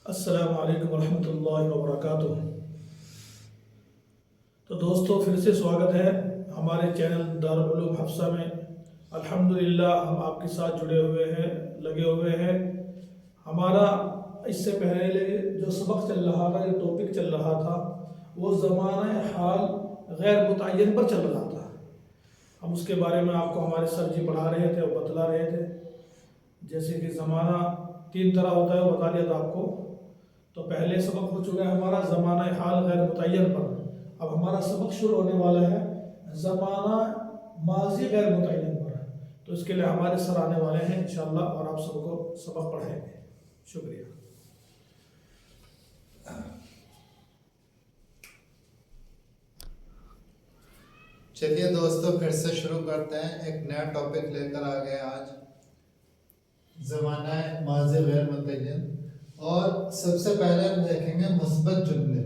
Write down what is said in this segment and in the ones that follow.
अस्सलामु अलैकुम वरहमतुल्लाहि वबरकातुह। तो दोस्तों, फिर से स्वागत है हमारे चैनल दारुल उलूम हफ्सा में। अल्हम्दुलिल्लाह हम आपके साथ जुड़े हुए हैं, लगे हुए हैं। हमारा इससे पहले जो सबक चल रहा था, जो टॉपिक चल रहा था, वो ज़माना हाल गैर मुतय्यन पर चल रहा था। हम उसके बारे में आपको हमारे सर जी पढ़ा रहे थे और बतला रहे थे। जैसे कि ज़माना 3 तरह होता है, वो बता दिया था आपको। तो पहले सबक हो चुका है हमारा ज़माना हाल गैर मुतय्यन पर। अब हमारा सबक शुरू होने वाला है ज़माना माजी गैर मुतय्यन पर। तो इसके लिए हमारे सर आने वाले हैं इंशाअल्लाह और आप सबको सबक पढ़ाएंगे। शुक्रिया। चलिए दोस्तों, फिर से शुरू करते हैं। एक नया टॉपिक लेकर आ गए आज, ज़माना माज़ी गैर मुतय्यन। और सबसे पहले हम देखेंगे मुस्बत जुमले।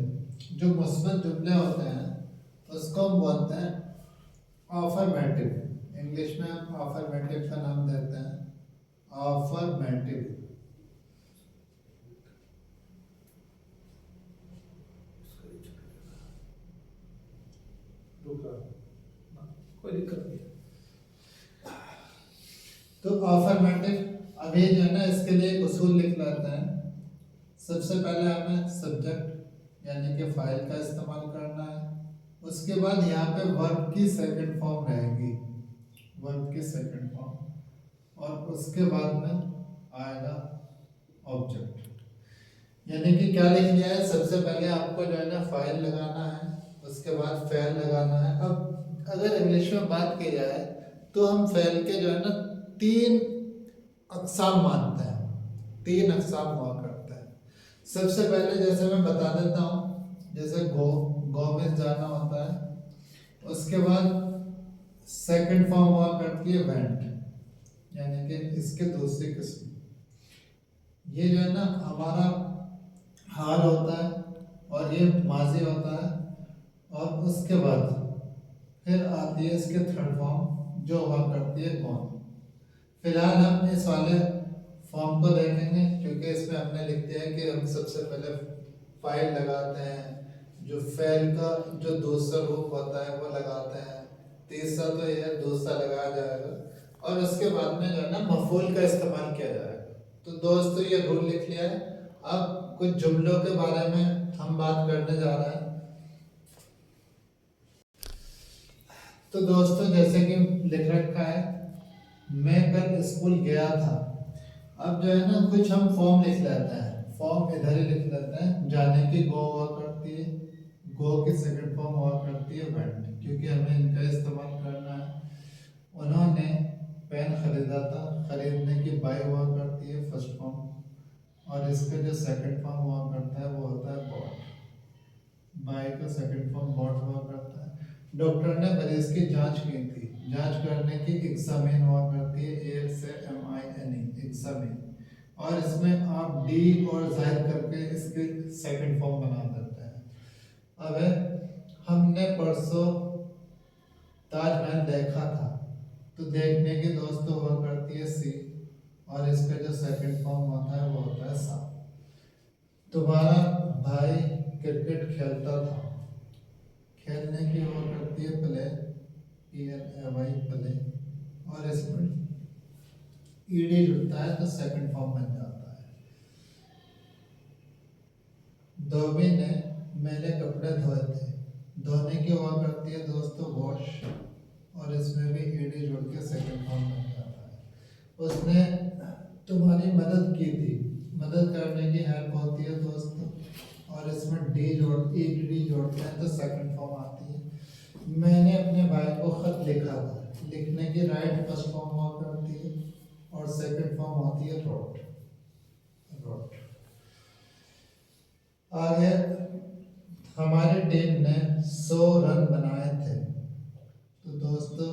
जो मुस्बत जुमले होते हैं उसको हम बोलते हैं अफर्मेटिव। इंग्लिश में हम अफर्मेटिव का नाम देते हैं अफर्मेटिव। कोई दिक्कत नहीं। तो अफर्मेटिव अभी जो है ना, इसके लिए एक उसूल लिख लेते हैं। सबसे पहले हमें सब्जेक्ट यानी कि फाइल का इस्तेमाल करना है। उसके बाद यहाँ पे वर्ब की सेकंड फॉर्म रहेगी, वर्ब की सेकंड फॉर्म, और उसके बाद में आएगा ऑब्जेक्ट। यानी कि क्या लिख लिया है, सबसे पहले आपको जो है ना फाइल लगाना है, उसके बाद फेल लगाना है। अब अगर इंग्लिश में बात की जाए तो हम फेल के जो है ना 3 अक़साम मानते हैं, 3 अक़साम हुआ करता है। सबसे पहले जैसे मैं बता देता हूँ, जैसे गो में जाना होता है। उसके बाद सेकंड फॉर्म हुआ करती है वेंट, यानी कि इसके दूसरी किस्म। ये जो है ना हमारा हाल होता है और ये माजी होता है। और उसके बाद फिर आती है इसके थर्ड फॉर्म जो हुआ करती है गॉन। फिलहाल हम इस वाले फॉर्म को देखेंगे क्योंकि इसमें हमने लिख दिया है कि हम सबसे पहले फाइल लगाते हैं, जो फेल का जो दूसरा रूप होता है वो लगाते हैं, तीसरा तो ये दूसरा लगाया जाएगा, और उसके बाद में जो है ना मफूल का इस्तेमाल किया जाएगा। तो दोस्तों, ये रूल लिख लिया है। अब कुछ जुमलों के बारे में हम बात करने जा रहे हैं। तो दोस्तों, जैसे कि लिख रखा है, मैं कल स्कूल गया था। अब जो है ना कुछ हम फॉर्म लिख लेते हैं। फॉर्म इधर ही लिख लेते हैं। जाने की गो हुआ करती है, गो की सेकंड फॉर्म हुआ करती है वेंट, क्योंकि हमें इनका इस्तेमाल करना है। उन्होंने पेन खरीदा था, खरीदने की बाई हुआ करती है फर्स्ट फॉर्म, और इसका जो सेकंड फॉर्म हुआ करता है वो होता है बॉट। बाई का सेकंड फॉर्म बॉट हुआ करता है। डॉक्टर ने मरीज की जांच की थी, जांच करने की एग्जामिन हुआ करती है, ए से MINE एग्जामिन। और इसमें आप डी और जाहिर करके इसके सेकंड फॉर्म बना देते हैं। अब हमने परसों ताजमहल देखा था, तो देखने की दोस्तों हुआ करती है सी, और इसका जो सेकंड फॉर्म होता है वो होता है सा। तुम्हारा भाई क्रिकेट खेलता था, खेलने की हुआ करती है प्ले, PLAY प्ले, और इसमें ईडी जुड़ता है तो सेकंड फॉर्म बन जाता है। धोबी ने मेरे कपड़े धोए थे, धोने की हुआ करती है दोस्तों वॉश, और इसमें भी ईडी जुड़ के सेकंड फॉर्म बन जाता है। उसने तुम्हारी मदद की थी, मदद करने की हेल्प होती है दोस्तों, और इसमें डी जोड़ते हैं तो सेकंड फॉर्म आती है। मैंने अपने भाई को खत लिखा था, लिखने की राइट फर्स्ट फॉर्म हुआ करती है, और सेकंड फॉर्म होती है रोट। आगे हमारी टीम ने 100 रन बनाए थे। तो दोस्तों,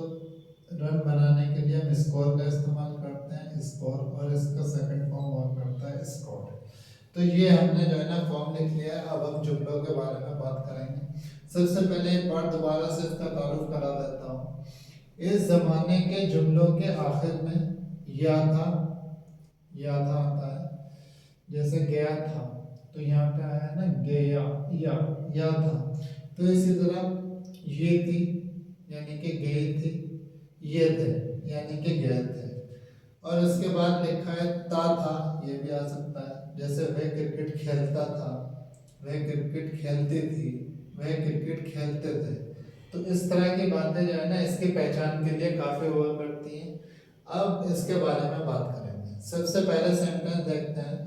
रन बनाने के लिए हम स्कोर का इस्तेमाल करते हैं, स्कोर, और इसका सेकंड फॉर्म हुआ करता है स्कोर। तो ये हमने जो है ना फॉर्म लिख लिया है। अब हम जुमलों के बारे में बात करेंगे। सबसे पहले एक बार दोबारा से इसका तारुफ करा देता हूँ। इस जमाने के जुमलों के आखिर में या था आता है। जैसे गया था, तो यहाँ पे आया ना गया, या था। तो इसी तरह ये थी यानी कि गए थे, ये थे यानी कि गए थे। और उसके बाद लिखा है था, ये भी आ सकता है। जैसे वह क्रिकेट खेलता था, वह क्रिकेट खेलती थी, वह क्रिकेट खेलते थे। तो इस तरह की बातें जो है ना इसकी पहचान के लिए काफी हुआ करती हैं। अब इसके बारे में बात करेंगे। सबसे पहले सेंटेंस देखते हैं,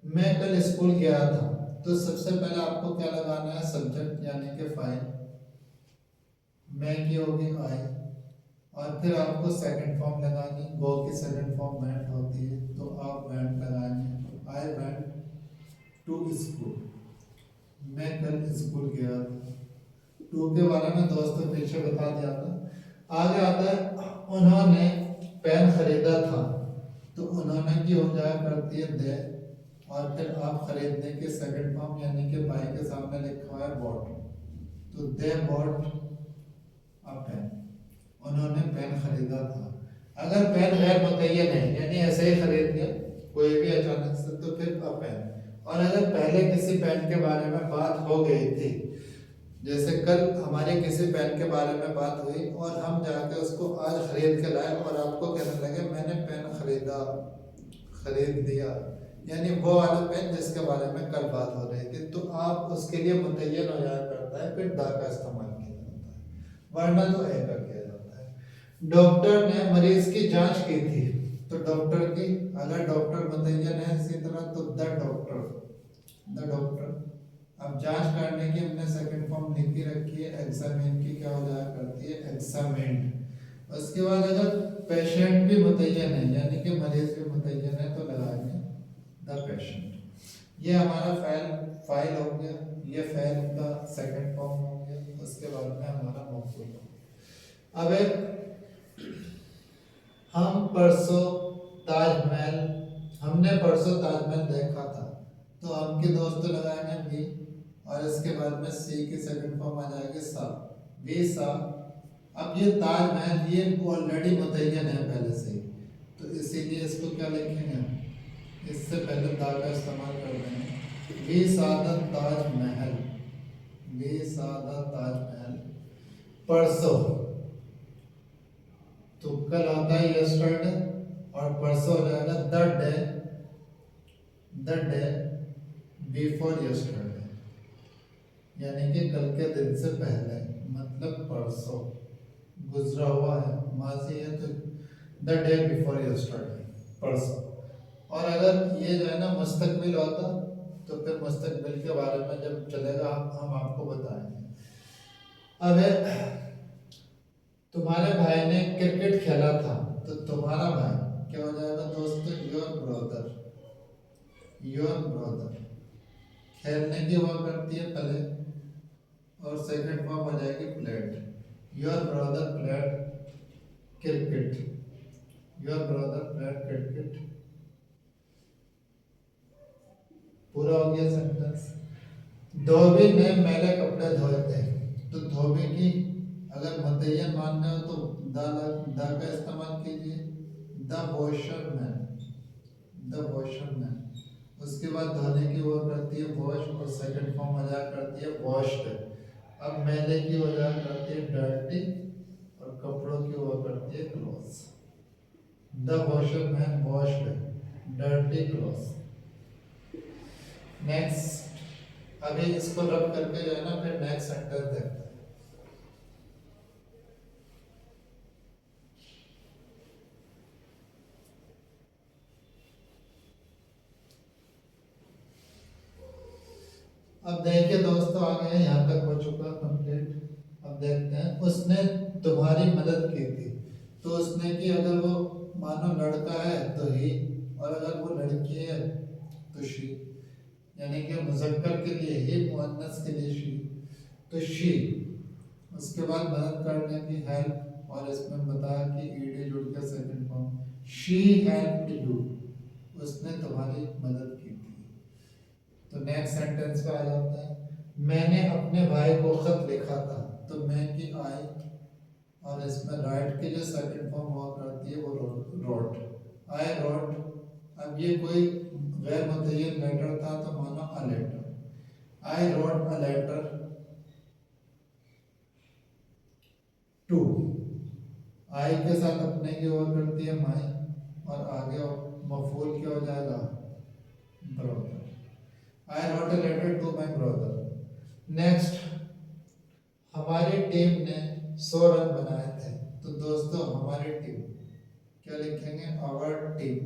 मैं कल स्कूल गया था। तो सबसे पहले आपको क्या लगाना है, सब्जेक्ट यानी कि फाइल। मैं की होगी आई, और फिर आपको सेकंड फॉर्म लगानी। गो की सेकंड फॉर्म वेंट होती है, तो आप वेंट लगाएंगे। आई वेंट टू स्कूल, मैं कल स्कूल गया था। टू के बारे में दोस्तों पीछे बता दिया था। आगे आता है उन्होंने पेन खरीदा था। तो उन्होंने की हो जाया करती है दे, और फिर आप खरीदने के सेकंड फॉर्म यानी कि बाई के सामने लिखा हुआ है बॉट, तो दे बॉट अ पेन, उन्होंने पेन खरीदा था। अगर पेन गैर मुतय्यन है यानी ऐसे ही खरीद लिया कोई भी अचानक से, तो फिर अ पेन। और अगर पहले किसी पेन के बारे में बात हो गई थी, जैसे कल हमारे किसी पेन के बारे में बात हुई और हम जाके उसको आज खरीद के लाए और आपको कहने लगे मैंने पेन खरीदा, खरीद दिया, यानी वो वाला पेन जिसके बारे में कल बात हो रही थी, तो आप उसके लिए मुतय्यन हो जाया करता है, फिर दा का इस्तेमाल किया जाता है, वरना तो ए का किया जाता है। डॉक्टर ने मरीज की जांच की थी। तो डॉक्टर की, अगर डॉक्टर मुतय्यन है इसी तरह, तो द डॉक्टर, द डॉक्टर। अब जांच करने की हमने सेकंड फॉर्म लिख के रखी है, एग्जामिन की क्या हो जाया करती है, एग्जामिन्ड। उसके बाद अगर पेशेंट भी मुतय्यन है यानी कि मरीज भी मुतय्यन है, तो लगाएंगे द पेशेंट। ये हमारा फाइल हो गया, ये फाइल का सेकंड फॉर्म हो गया। उसके बाद में हमारा मौजूद हो गया। अब हम परसों ताजमहल, हमने परसों ताजमहल देखा था। तो हम के दोस्त लगाएंगे भी, और इसके बाद में सी की सेकंड फॉर्म आ जाएगी सा, वी सा। अब ये ताजमहल ये ऑलरेडी मुतय्यन है पहले से, तो इसीलिए इसको क्या लिखेंगे, इससे पहले दा का इस्तेमाल कर देंगे। वी सादा ताजमहल, वी सादा ताजमहल परसों। तो कल आता है यस्टरडे, और परसों हो जाएगा the day, the day before yesterday, यानी कि कल के दिन से पहले, मतलब परसों गुजरा हुआ है, माजी है, तो द डे बिफोर यस्टरडे, परसों। और अगर ये जो है ना मुस्तकबिल होता, तो फिर मुस्तकबिल के बारे में जब चलेगा हम आपको बताएंगे। अब तुम्हारे भाई ने क्रिकेट खेला था। तो तुम्हारा भाई क्या हो जाएगा दोस्तों, योर ब्रदर, योर ब्रदर। खेलने की हुआ करती है प्ले, और सेकंड फॉर्म हो जाएगी played. Your brother played cricket, your brother played cricket. पूरा हो गया सेंटेंस। धोबी ने मैले कपड़े धोए थे। तो धोबी की अगर मुतय्यन मानना हो तो द का इस्तेमाल कीजिए, द वॉशरमैन, द वॉशरमैन। उसके बाद धोने की हुआ करती है वॉश, और सेकंड फॉर्म हो जाया करती है वॉश्ड। अब मैले की हो जाया करती है डर्टी, और कपड़ों की हुआ करती है clothes. The washerman washed dirty clothes. Next, अभी इसको रब करके जो है ना फिर नेक्स्ट सेंटेंस देखते हैं। अब देखिए दोस्तों, आ गए यहाँ तक हो चुका कंप्लीट। अब देखते हैं, उसने तुम्हारी मदद की थी। तो उसने की, अगर वो मानो लड़का है तो ही, और अगर वो लड़की है तो शी, यानी कि मुज़क्कर के लिए ही, मुअन्नस के लिए शी, तो शी। उसके बाद मदद करने की हेल्प, और इसमें बताया कि ईडी जुड़ के second form, she helped you, उसने तुम्हारी मदद की थी। तो नेक्स्ट सेंटेंस पे आ जाता है, मैंने अपने भाई को खत लिखा था। तो मैं की आई, और इसमें राइट की जो सेकंड फॉर्म हुआ करती है वो रोट, आई रोट अब ये कोई गैर मुतय्यन लेटर था तो मानो a letter. I wrote a letter to. I के साथ अपने की ओर करती है माई, और आगे मफूल क्या हो जाएगा, brother. I wrote a letter to my brother. Next, हमारी टीम ने 100 रन बनाए थे। तो दोस्तों हमारी टीम क्या लिखेंगे, आवर टीम,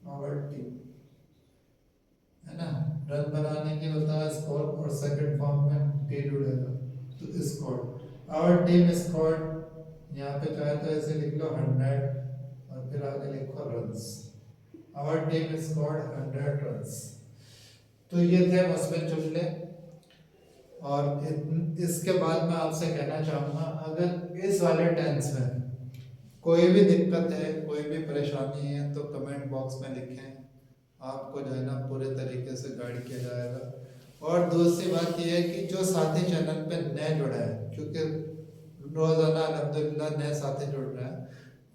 आवर टीम, है ना। रन बनाने के होता है स्कोर, और सेकंड फॉर्म में टी जुड़ेगा तो स्कोर। आवर टीम स्कोर, यहाँ पे चाहे तो ऐसे लिख लो 100 और फिर आगे लिखो runs. Our team scored 100 runs. तो ये थे मस्बत जुमले। और इसके बाद मैं आपसे कहना चाहूँगा, अगर इस वाले टेंस में कोई भी दिक्कत है, कोई भी परेशानी है तो कमेंट बॉक्स में लिखें, आपको जो है ना पूरे तरीके से गाइड किया जाएगा। और दूसरी बात यह है कि जो साथी चैनल पे नए जुड़ा है, क्योंकि रोज़ाना अल्हम्दुलिल्लाह नए साथी जुड़ रहे हैं,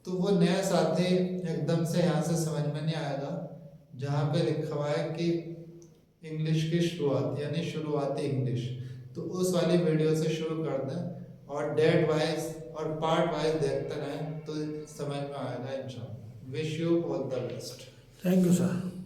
तो वो नया साथी एकदम से यहाँ से समझ में नहीं आएगा। जहाँ पे लिखा हुआ है कि इंग्लिश की शुरुआत यानी शुरुआती इंग्लिश, तो उस वाली वीडियो से शुरू कर दें और डेट वाइज और पार्ट वाइज देखते रहें तो समझ में आएगा इंशाल्लाह। Wish you all the best. Thank you sir.